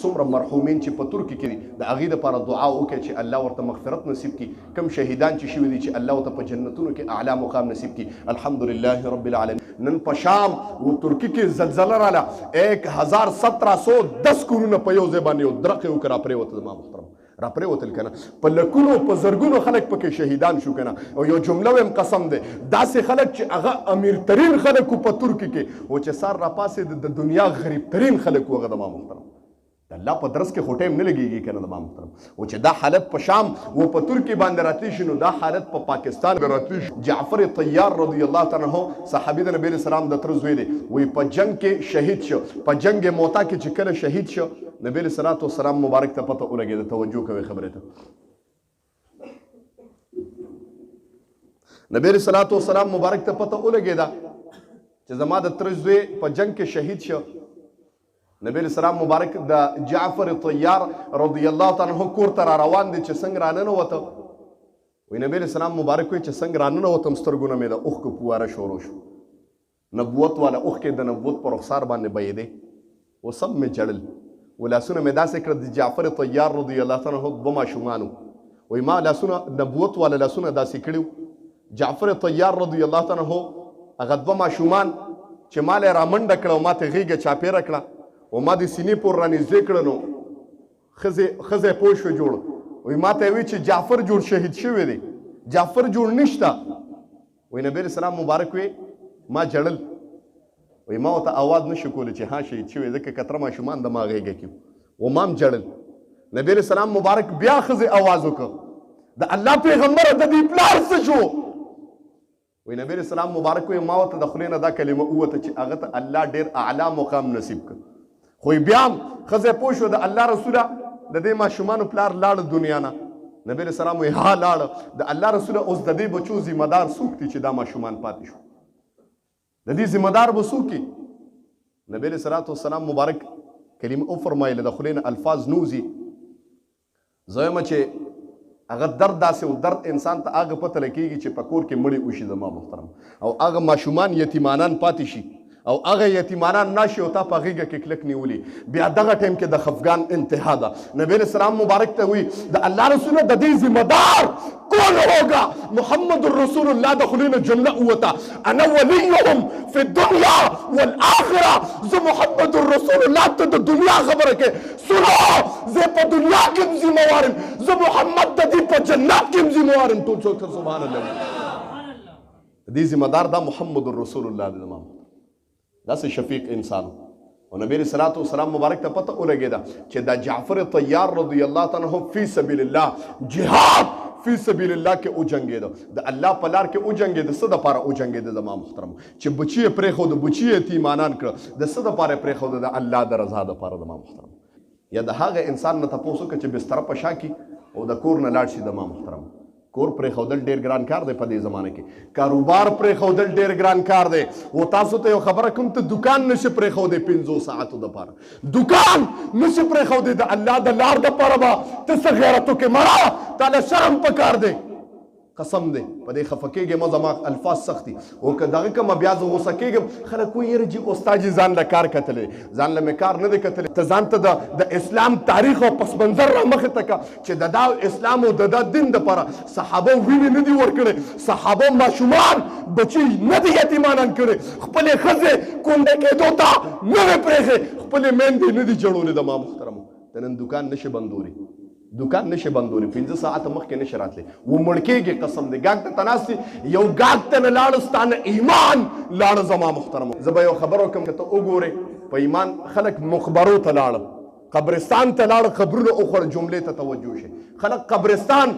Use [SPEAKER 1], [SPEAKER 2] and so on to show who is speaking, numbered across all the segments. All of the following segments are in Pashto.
[SPEAKER 1] څومره مرحومین چې په ترکي کې دي د هغې دپاره دعا وکړئ چې الله ورته مغفرت نصیب کړي. کوم شهیدان چې شوي دي چې الله ورته په جنتونو کې اعلی مقام نصیب کړي. الحمدلله رب العالمین. نن په شام و ترکی کې زلزله راله 1710 کورونه په یو ځای باندې یو درخ یې وکړه راپرېوته. زما محترم راپرېوتل که نه په لکونو په زرګونو خلک پکې شهیدان شو که نه. او یو جمله ویم قسم دی داسې خلک چې هغه امیرترین خلک و په ترکي کې و چې سار راپاسې د دنیا غریبترین خلک و هغه زما محترم د الله په درس کې خو ټایم نه لګېږي که نه زما محترم. و چې دا حالت په شام و په ترکي باندې راتلی شي نو دا حالت په پاکستان کې راتلی شي. جعفر طیار رضی الله تعالی عنه صحابي د نبي علیه السلام د تره زوی دی. وایي په جنگ کې شهید شو. په جنگ موتا کې چې کله شهید شو نبی علیه السلام مبارک ته پته ولګېده. توجه کوئ خبرې ته. نبی علیه السلام مبارک ته پته ولګېده چې زما د تره زوی په جنگ کې شهید شو. نبی علیه السلام مبارک د جعفر طیار رضی الله تعالی عنه کور ته را روان دی چې څنګه راننوته. وایي نبی علیه السلام مبارک وایي چې څنګه راننوتم سترګونه مې د اوښکو پواره شروع شو. نبوت والا اوښکې د نبوت په رخسار باندې بهېدې. و سب مې جړل و لاسونه مې داسې کړه د جعفر طیار رضی الله تعالی عنه دوه ماشومانو. وایي ما لاسونه نبوت والا لاسونه داسې کړي. جعفر طیار رضی الله تعالی عنه هغه دوه ماشومان چې ما له رامنډه کړه او ما ته غېږه چاپېره کړه و ما د سینې پور رانږدې کړه نو ښځی پوه شوه جوړ. وایي ما ته یې وایي چې جعفر جوړ شهید شوی دی جعفر جوړ نشته. وایي نبی علیه السلام مبارک وی ما جړل. وایي ما ورته اواز نه شو کولی چې ها شهید شوی ځکه کتره ماشومان د ما غېږه کې و ما هم جړل. نبی علیه السلام مبارک بیا ښځې اواز وکړ د الله پیغمبره د دې پلار څه شو. وایي نبی علیه السلام مبارک وی ما ورته د خولې نه دا کلمه ووته چې هغه ته الله ډېر اعلی مقام نصیب کړ. خو بیا هم ښځی پوه شوه د الله رسوله د دې ماشومانو پلار لاړه دنیا نه. نبی علیه السلام وایي ها لاړه. د الله رسوله اوس د دې بچو ذمه دار څوک دي چې دا ماشومان پاتې شو د دې ذمه دار به څوک وي. نبی علیه السلام مبارک کلمه وفرمایله د خولې نه الفاظ نوځي. زه وایم چې هغه درد داسې و درد انسان ته هغه پته لګېږي چې په کور کې مړي وشي زما محترم او هغه ماشومان یتیمانان پاتې شي او هغه یتیمانان ناشي او تا په غېږه کې کلک نیولي. بیا دغه ټایم کې د خفګان انتها ده. نبی علیه السلام مبارک ته وایي د الله رسول د دې ذمه دار کون ہوگا. محمد رسول الله د خولې نه جمله ووته انا ولیهم فی الدنیا والآخره. زه محمد رسول الله ته د دنیا خبره کې سنو زه په دنیا کې هم ذمه وار یم زه محمد د دې په جنت کې هم ذمه وار یم. ټول څوک سبحان الله. د دې ذمه دار دا محمد رسول الله دی. زما داسې شفیق انسان او نبی علیه السلام مبارک ته پته ولګېده چې دا جعفر طیار رضی الله تعالی عنه فی سبیل الله جهاد فی سبیل الله کې وجنګېده. د الله په لار کې وجنګېده. څه دپاره وجنګېده زما محترم چې بچي یې پرېښوده بچي یې یتیمانان کړه. د څه دپاره یې پرېښوده د الله د رضا دپاره زما محترم. یا د هغه انسان نه تپوس وکړه چې بستره په شا کړي او د کور نه لاړ شي زما محترم. کور پرېښودل ډېر ګران کار دی په دې زمانه کې. کاروبار پرېښودل ډېر ګران کار دی. و تاسو ته یو خبره کوم ته دکان نشي پرېښودی 50 ساعتو دپاره. دکان نشي پرېښودی د الله د لار دپاره به ته څه غیرت وکړې مړه تا له شرم پکار دی. قسم دی په دې خفه کېږم ما زما الفاظ سخت دي او که دغه کومه بیا زه غوسه کېږم خلک وایي یاره جي استاد یې ځان له کار کتلی ځان له مې کار نه دی کتلی. ته ځان ته د اسلام تاریخ او پس منظر را مخې ته که چې د دا اسلام او د دا دین دپاره صحابه وینې نه دي ورکړې. صحابه ماشومان بچي نه دي یتیمانان کړي. خپلې ښځې کونډې کېدو ته نه وې پرېښې. خپلې میندې نه دي جړولې. د ما محترمو ته نن دکان نشي بندوري دکان نشي بندوري 15 ساعته مخکې نشي راتلی. و مړ کېږي قسم دی. ګاګ ته ته ناست یو ګاګ ته نه لاړه ستا نه ایمان لاړه زما محترمو. زه به یو خبره وکړم که ته وګورې په ایمان خلک مقبرو ته لاړه قبرستان ته لاړه قبرونه وخوړه. جملې ته توجه شي. خلک قبرستان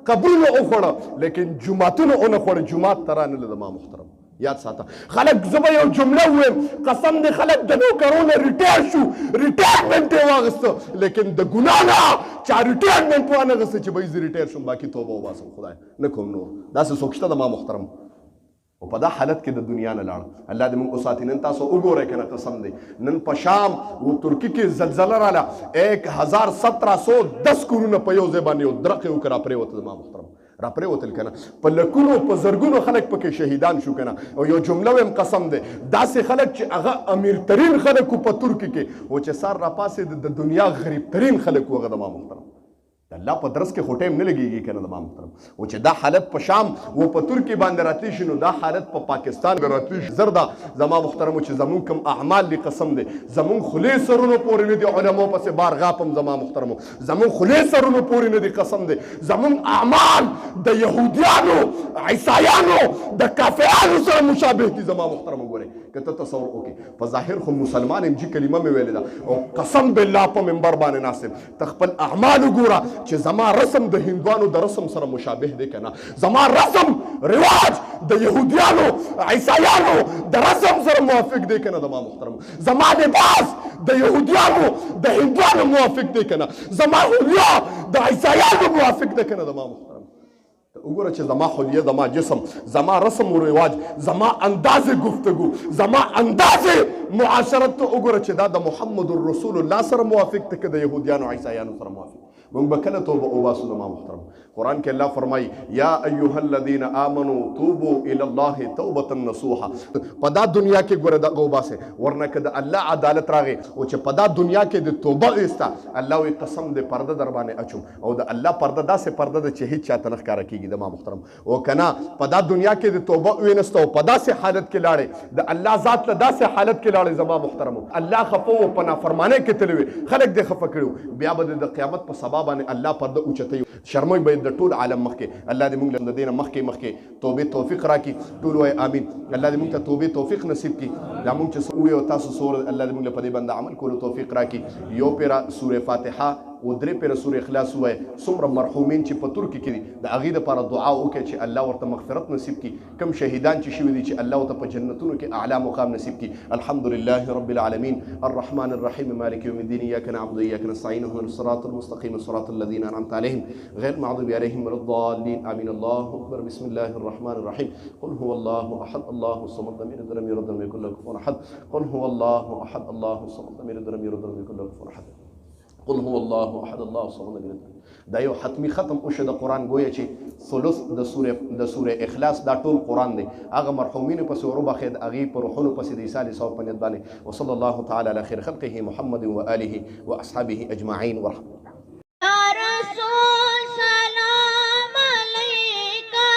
[SPEAKER 1] قبرونه وخوړه لیکن جوماتونه ونه خوړه. جومات ته رانله زما محترم. یاد ساته خلک زه به یو جمله ووایم قسم دی خلک د نوکرونه ریټایر شو ریټایرمنټ یې واخیسته لیکن د ګناه نه چا ریټایرمنټ وانهغسته چې به زه ریټایر شم باقي توبه وباسم خدای نه کوم نور. داسې څوک شته د ما محترم او په دا حالت کې د دنیا نه لاړ. الله دې موږ وساتي. نن تاسو وګورئ که نه قسم دی نن په شام و ترکي کې زلزله راله 1710 کورونه په یو ځای باندې یو درخ یې وکړه راپرېوته. زما محترم را پرېوتل کنه په لکونو په زرګونو خلک پکې شهیدان شو کنه او یو جمله ویم قسم دی داسې خلک چې هغه امیرترین خلک په ترکي کې او چې سار را پاسې د دنیا غریبترین خلک هغه د ما محترم الله په درس کې خو ټایم نه لګېږي کنه د ما محترم او چې دا حالت په شام و په ترکي باندې راتلی شي نو دا حالت په پاکستان کې راتلی شي زر ده زما محترم چې زمونږ کوم اعمال دي قسم دی زمونږ خولې سرونو پورې نه دي علماو پسې بار غاپم زما محترمو زمونږ خولې سرونو پورې نه دي قسم دی زمونږ اعمال د یهودیانو عیسایانو د کافرانو سره مشابه دي زما محترم وګورئ که ته تصور وکړې په ظاهر خو مسلمان یم جي کلمه مې ویلې ده او قسم بالله په منبر باندې ناست یم ته خپل اعمال وګوره چې زما رسم د هندوانو د رسم سره مشابه دی کنه زما رسم رواج د یهودیانو عیسایانو د رسم سره موافق دی کنه د ما محترم زما لباس د یهودیانو د هندوانو موافق دی کنه زما حلیه د عیسایانو موافق دی کنه د ما محترم وګوره چې زما حلیه زما جسم زما رسم و رواج زما انداز گفتگو زما انداز معاشرت ته وګوره چې دا د محمد رسول الله سره موافق دی که د یهودیانو عیسایانو سره موافق موږ به کله توبه وباسو زما محترم قرآن کې الله فرمایي یا ایها الذین آمنوا توبوا الی الله توبه نصوحا په دا دنیا کې ګوره دغه وباسه ورنه که د الله عدالت راغی او چې په دا دنیا کې د توبه ایسته الله وی قسم دې پرده در باندې اچوم او د الله پرده داسې پرده ده چې هیڅ چاته نه ښکاره کېږي زما محترم او کنه په دا دنیا کې د توبه وینسته او په داسې حالت کې لاړې د الله ذات له داسې حالت کې لاړې زما محترم الله خفه و په نافرمانۍ کې تللی وي خلک دې خفه کړي بیا به د قیامت په سبا باندې الله پرده اوچتوي شرموي به د ټول عالم مخکې الله دې موږ له د دې نه مخکې توبې توفیق راکړي ټول وایي امین الله دې موږ ته توبې توفیق نصیب کړي دا موږ چې څه ووایو تاسو څه الله دې موږ له په دې باندې عمل کولو توفیق راکړي یو پیره سورې فاتحه و درې پیره سورې اخلاص ووایه څومره مرحومین چې په ترکي کې دي د هغې دپاره دعا وکړئ چې الله ورته مغفرت نصیب کړي کوم شهیدان چې شوي دي چې الله ورته په جنتونو کې اعلی مقام نصیب کړي الحمد لله رب العالمین الرحمن الرحیم مالک یوم الدین ایاک نعبد وایاک نستعین اهدنا الصراط المستقیم صراط الذین انعمت علیهم غیر المغضوب علیهم ولا الضالین آمین الله اکبر بسم الله الرحمن الرحیم قل هو الله احد الله الصمد لم يلد ولم يولد ولم يكن له كفوا احد قل هو الله احد الله الصمد لم يلد ولم يولد ولم يكن له كفوا احد قل هو الله احد الله الصمد لم يلد دا یو حتمی ختم اوشه د قرآن گویا چې ثلث د سوره اخلاص دا ټول قرآن دی هغه مرحومینو پسې وروبخېد هغې په روحونو پسې د عیسی علیه السلام په نیت باندې وصلی الله تعالی علی خیر خلقه محمد و آله و اصحابه اجمعین ورحمة
[SPEAKER 2] یا رسول سلام علیکا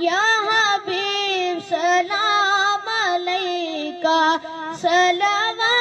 [SPEAKER 2] یا حبیب سلام علیکا صلوات